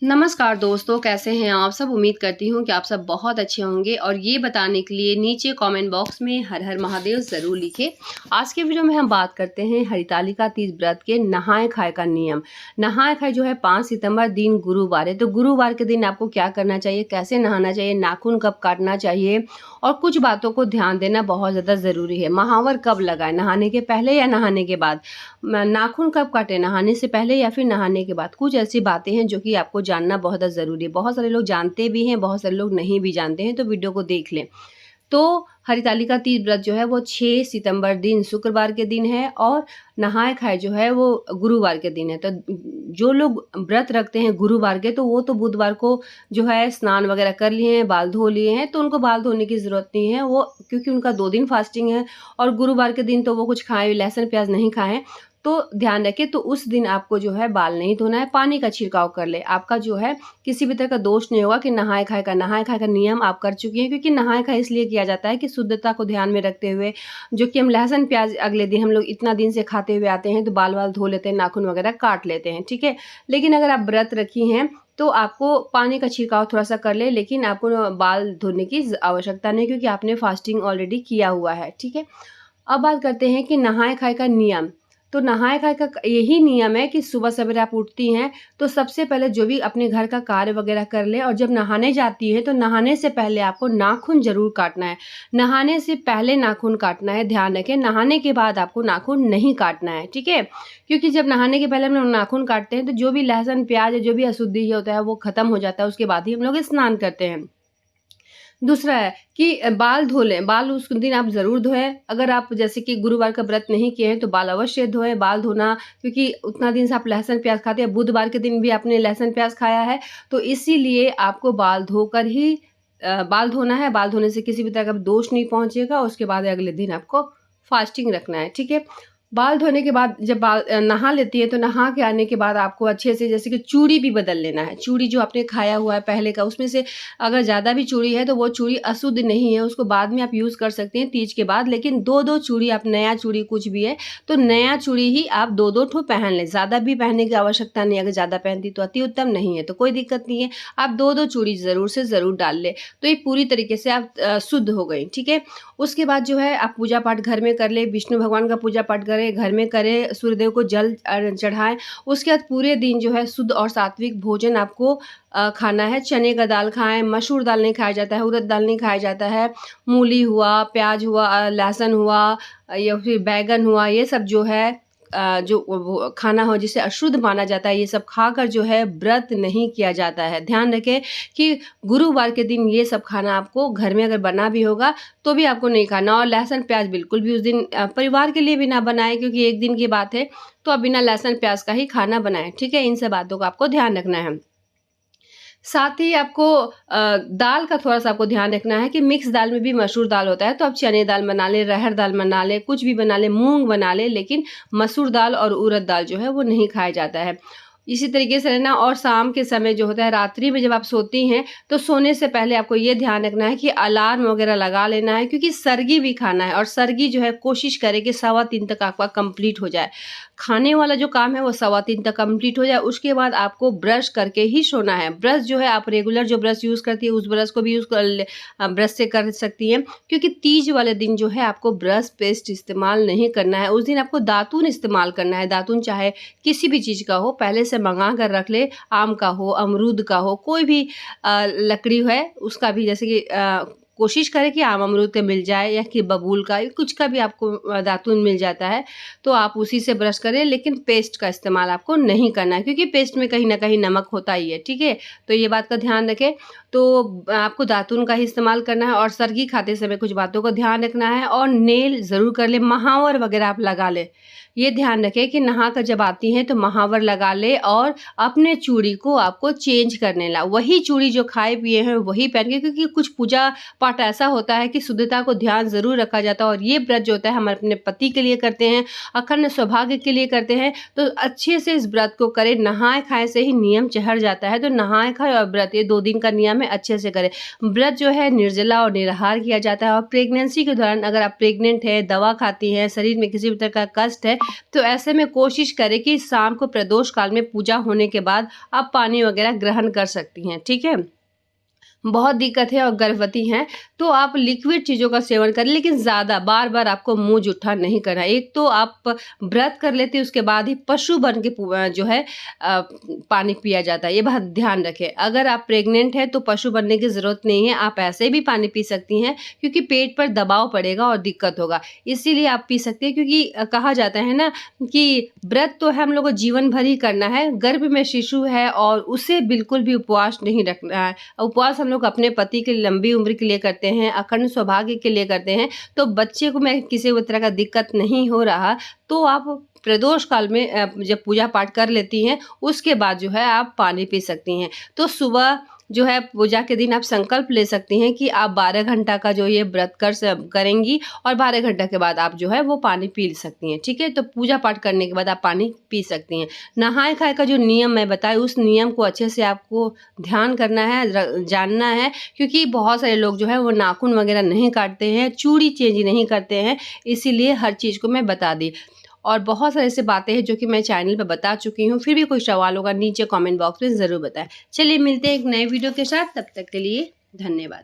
नमस्कार दोस्तों, कैसे हैं आप सब। उम्मीद करती हूँ कि आप सब बहुत अच्छे होंगे और ये बताने के लिए नीचे कमेंट बॉक्स में हर हर महादेव ज़रूर लिखें। आज के वीडियो में हम बात करते हैं हरितालिका तीज व्रत के नहाए खाए का नियम। नहाए खाए जो है 5 सितंबर दिन गुरुवार है, तो गुरुवार के दिन आपको क्या करना चाहिए, कैसे नहाना चाहिए, नाखून कब काटना चाहिए और कुछ बातों को ध्यान देना बहुत ज़्यादा ज़रूरी है। महावर कब लगाए, नहाने के पहले या नहाने के बाद, नाखून कब काटे, नहाने से पहले या फिर नहाने के बाद। कुछ ऐसी बातें हैं जो कि आपको जानना बहुत ज़्यादा ज़रूरी है। बहुत सारे लोग जानते भी हैं, बहुत सारे लोग नहीं भी जानते हैं, तो वीडियो को देख लें। तो हरितालिका तीज व्रत जो है वो 6 सितंबर दिन शुक्रवार के दिन है और नहाए खाए जो है वो गुरुवार के दिन है। तो जो लोग व्रत रखते हैं गुरुवार के, तो वो तो बुधवार को जो है स्नान वगैरह कर लिए हैं, बाल धो लिए हैं, तो उनको बाल धोने की ज़रूरत नहीं है वो, क्योंकि उनका 2 दिन फास्टिंग है और गुरुवार के दिन तो वो कुछ खाए, लहसुन प्याज नहीं खाएं। तो ध्यान रखें, तो उस दिन आपको जो है बाल नहीं धोना है, पानी का छिड़काव कर ले। आपका जो है किसी भी तरह का दोष नहीं होगा कि नहाए खाए का नियम आप कर चुकी हैं, क्योंकि नहाए खाए इसलिए किया जाता है कि शुद्धता को ध्यान में रखते हुए, जो कि हम लहसुन प्याज अगले दिन हम लोग इतना दिन से खाते हुए आते हैं, तो बाल वाल धो लेते हैं, नाखून वगैरह काट लेते हैं, ठीक है। लेकिन अगर आप व्रत रखी हैं तो आपको पानी का छिड़काव थोड़ा सा कर ले, लेकिन आपको बाल धोने की आवश्यकता नहीं, क्योंकि आपने फास्टिंग ऑलरेडी किया हुआ है, ठीक है। अब बात करते हैं कि नहाए खाए का नियम। तो नहाए खाए का यही नियम है कि सुबह सवेरे आप उठती हैं तो सबसे पहले जो भी अपने घर का कार्य वगैरह कर ले, और जब नहाने जाती है तो नहाने से पहले आपको नाखून जरूर काटना है। नहाने से पहले नाखून काटना है, ध्यान रखें। नहाने के बाद आपको नाखून नहीं काटना है, ठीक है। क्योंकि जब नहाने के पहले हम लोग नाखून काटते हैं तो जो भी लहसुन प्याज जो भी अशुद्धि होता है वो खत्म हो जाता है, उसके बाद ही हम लोग स्नान करते हैं। दूसरा है कि बाल धो लें। बाल उस दिन आप ज़रूर धोएँ। अगर आप जैसे कि गुरुवार का व्रत नहीं किए हैं तो बाल अवश्य धोएँ। बाल धोना, क्योंकि उतना दिन से आप लहसुन प्याज खाते हैं, बुधवार के दिन भी आपने लहसुन प्याज खाया है, तो इसीलिए आपको बाल धोकर ही बाल धोना है। बाल धोने से किसी भी तरह का दोष नहीं पहुँचेगा। उसके बाद अगले दिन आपको फास्टिंग रखना है, ठीक है। बाल धोने के बाद जब बाल नहा लेती है तो नहा के आने के बाद आपको अच्छे से, जैसे कि चूड़ी भी बदल लेना है। चूड़ी जो आपने खाया हुआ है पहले का, उसमें से अगर ज़्यादा भी चूड़ी है तो वो चूड़ी अशुद्ध नहीं है, उसको बाद में आप यूज़ कर सकते हैं तीज के बाद। लेकिन 2-2 चूड़ी, आप नया चूड़ी कुछ भी है तो नया चूड़ी ही आप 2-2 ठो पहन लें। ज़्यादा भी पहनने की आवश्यकता नहीं, अगर ज़्यादा पहनती तो अति उत्तम, नहीं है तो कोई दिक्कत नहीं है। आप 2-2 चूड़ी ज़रूर से ज़रूर डाल लें, तो ये पूरी तरीके से आप शुद्ध हो गई, ठीक है। उसके बाद जो है आप पूजा पाठ घर में कर ले, विष्णु भगवान का पूजा पाठ करें, घर में करें, सूर्यदेव को जल चढ़ाएं। उसके बाद पूरे दिन जो है शुद्ध और सात्विक भोजन आपको खाना है। चने का दाल खाएं, मसूर दाल नहीं खाया जाता है, उड़द दाल नहीं खाया जाता है, मूली हुआ, प्याज हुआ, लहसुन हुआ या फिर बैगन हुआ, ये सब जो है जो वो खाना हो जिसे अशुद्ध माना जाता है, ये सब खाकर जो है व्रत नहीं किया जाता है। ध्यान रखें कि गुरुवार के दिन ये सब खाना आपको घर में अगर बना भी होगा तो भी आपको नहीं खाना, और लहसुन प्याज बिल्कुल भी उस दिन परिवार के लिए भी ना बनाएं, क्योंकि एक दिन की बात है, तो आप बिना लहसुन प्याज का ही खाना बनाएं, ठीक है। इन सब बातों का आपको ध्यान रखना है। साथ ही आपको दाल का थोड़ा-सा आपको ध्यान रखना है कि मिक्स दाल में भी मसूर दाल होता है, तो आप चने दाल बना लें, अरहर दाल बना लें, कुछ भी बना लें, मूँग बना लें, लेकिन मसूर दाल और उड़द दाल जो है वो नहीं खाया जाता है। इसी तरीके से रहना। और शाम के समय जो होता है, रात्रि में जब आप सोती हैं तो सोने से पहले आपको ये ध्यान रखना है कि अलार्म वगैरह लगा लेना है, क्योंकि सरगी भी खाना है और सरगी जो है कोशिश करें कि 3:15 तक आपका कंप्लीट हो जाए। खाने वाला जो काम है वो 3:15 तक कंप्लीट हो जाए। उसके बाद आपको ब्रश करके ही सोना है। ब्रश जो है आप रेगुलर जो ब्रश यूज़ करती है उस ब्रश को भी यूज़ कर ले, ब्रश से कर सकती हैं, क्योंकि तीज वाले दिन जो है आपको ब्रश पेस्ट इस्तेमाल नहीं करना है। उस दिन आपको दातुन इस्तेमाल करना है। दातुन चाहे किसी भी चीज़ का हो, पहले से मंगा कर रख ले, आम का हो, अमरूद का हो, कोई भी लकड़ी है उसका भी, जैसे कि कोशिश करें कि आम अमरूद का मिल जाए या कि बबूल का, कुछ का भी आपको दातुन मिल जाता है तो आप उसी से ब्रश करें, लेकिन पेस्ट का इस्तेमाल आपको नहीं करना है, क्योंकि पेस्ट में कहीं ना कहीं नमक होता ही है, ठीक है। तो ये बात का ध्यान रखें। तो आपको दातुन का ही इस्तेमाल करना है और सरगी खाते समय कुछ बातों का ध्यान रखना है, और नेल ज़रूर कर ले, महावर वगैरह आप लगा ले। ये ध्यान रखें कि नहा कर जब आती हैं तो महावर लगा ले और अपने चूड़ी को आपको चेंज करने ला, वही चूड़ी जो खाए पिए हैं वही पहन के, क्योंकि कुछ पूजा पाठ ऐसा होता है कि शुद्धता को ध्यान ज़रूर रखा जाता है। और ये व्रत जो होता है हम अपने पति के लिए करते हैं, अखंड सौभाग्य के लिए करते हैं, तो अच्छे से इस व्रत को करें। नहाए खाए से ही नियम चढ़ जाता है, तो नहाए खाए और व्रत, ये 2 दिन का नियम है, अच्छे से करें। व्रत जो है निर्जला और निराहार किया जाता है। और प्रेगनेंसी के दौरान अगर आप प्रेग्नेंट है, दवा खाती हैं, शरीर में किसी भी तरह का कष्ट है, तो ऐसे में कोशिश करें कि शाम को प्रदोष काल में पूजा होने के बाद आप पानी वगैरह ग्रहण कर सकती हैं, ठीक है। बहुत दिक्कत है और गर्भवती हैं तो आप लिक्विड चीज़ों का सेवन करें, लेकिन ज़्यादा बार-बार आपको मुँह जूठा नहीं करना है। एक तो आप व्रत कर लेते हैं, उसके बाद ही पशु बन के जो है पानी पिया जाता है, ये बात ध्यान रखें। अगर आप प्रेग्नेंट हैं तो पशु बनने की ज़रूरत नहीं है, आप ऐसे भी पानी पी सकती हैं क्योंकि पेट पर दबाव पड़ेगा और दिक्कत होगा, इसीलिए आप पी सकते हैं। क्योंकि कहा जाता है ना कि व्रत तो है हम लोग को जीवन भर ही करना है, गर्भ में शिशु है और उसे बिल्कुल भी उपवास नहीं रखना है। उपवास हम लोग अपने पति के लंबी उम्र के लिए करते हैं, अखंड सौभाग्य के लिए करते हैं, तो बच्चे को मैं किसी भी तरह का दिक्कत नहीं हो रहा तो आप प्रदोष काल में जब पूजा पाठ कर लेती हैं उसके बाद जो है आप पानी पी सकती हैं। तो सुबह जो है पूजा के दिन आप संकल्प ले सकती हैं कि आप 12 घंटा का जो ये व्रत करेंगी और 12 घंटा के बाद आप जो है वो पानी पी सकती हैं, ठीक है। तो पूजा पाठ करने के बाद आप पानी पी सकती हैं। नहाए खाए का जो नियम मैं बताई उस नियम को अच्छे से आपको ध्यान करना है, जानना है, क्योंकि बहुत सारे लोग जो है वो नाखून वगैरह नहीं काटते हैं, चूड़ी चेंज नहीं करते हैं, इसीलिए हर चीज़ को मैं बता दी। और बहुत सारी ऐसी बातें हैं जो कि मैं चैनल पे बता चुकी हूँ, फिर भी कोई सवाल होगा नीचे कमेंट बॉक्स में ज़रूर बताएं। चलिए मिलते हैं एक नए वीडियो के साथ, तब तक के लिए धन्यवाद।